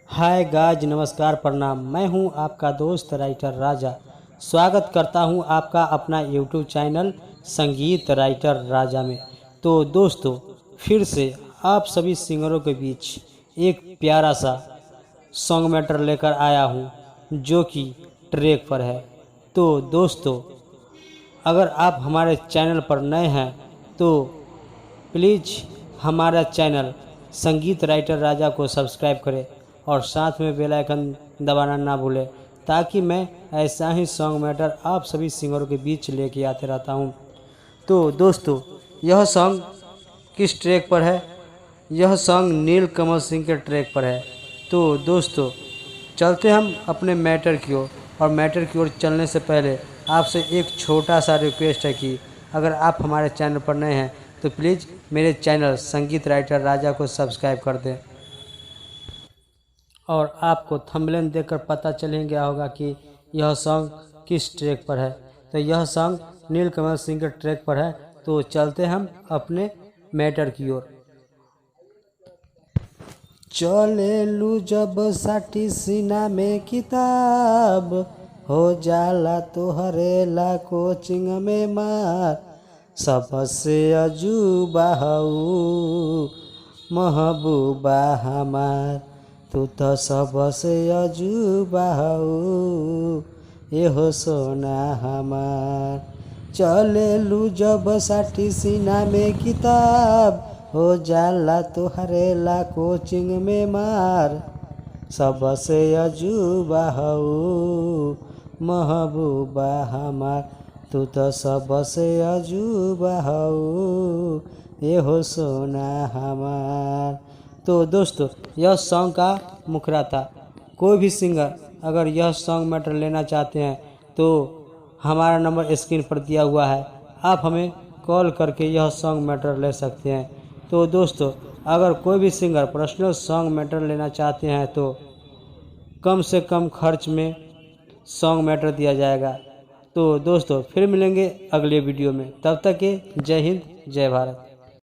Hi guys, नमस्कार, प्रणाम। मैं हूं आपका दोस्त राइटर राजा। स्वागत करता हूं आपका अपना यूट्यूब चैनल संगीत राइटर राजा में। तो दोस्तों, फिर से आप सभी सिंगरों के बीच एक प्यारा सा सॉन्ग मैटर लेकर आया हूं जो कि ट्रैक पर है। तो दोस्तों, अगर आप हमारे चैनल पर नए हैं तो प्लीज़ हमारा चैनल संगीत राइटर राजा को सब्सक्राइब करें और साथ में बेल आइकन दबाना ना भूलें, ताकि मैं ऐसा ही सॉन्ग मैटर आप सभी सिंगरों के बीच लेके आते रहता हूं। तो दोस्तों, यह सॉन्ग किस ट्रैक पर है? यह सॉन्ग नीलकमल सिंह के ट्रैक पर है। तो दोस्तों, चलते हम अपने मैटर की ओर। और मैटर की ओर चलने से पहले आपसे एक छोटा सा रिक्वेस्ट है कि अगर आप हमारे चैनल पर नए हैं तो प्लीज़ मेरे चैनल संगीत राइटर राजा को सब्सक्राइब कर दें। और आपको थंबनेल देखकर पता चल गया होगा कि यह सॉन्ग किस ट्रैक पर है। तो यह सॉन्ग नीलकमल सिंह के ट्रैक पर है। तो चलते हम अपने मैटर की ओर। चलेलू जब साटी सीना में किताब, हो जाला तोहरे ला कोचिंग में मार। सबसे अजूबा हऊ महबूबा हमार, तू तो सबसे अजूबा हऊ एहो सोना हमार। चलेलू जब साटी सीना में किताब, हो जाला तोहरे ला कोचिंग में मार। सबसे अजूबा हऊ महबूबा हमार, तू तो सबसे अजूबा हऊ एहो सोना हमार। तो दोस्तों, यह सॉन्ग का मुखड़ा था। कोई भी सिंगर अगर यह सॉन्ग मैटर लेना चाहते हैं तो हमारा नंबर स्क्रीन पर दिया हुआ है, आप हमें कॉल करके यह सॉन्ग मैटर ले सकते हैं। तो दोस्तों, अगर कोई भी सिंगर पर्सनल सॉन्ग मैटर लेना चाहते हैं तो कम से कम खर्च में सॉन्ग मैटर दिया जाएगा। तो दोस्तों, फिर मिलेंगे अगले वीडियो में। तब तक के जय हिंद, जय भारत।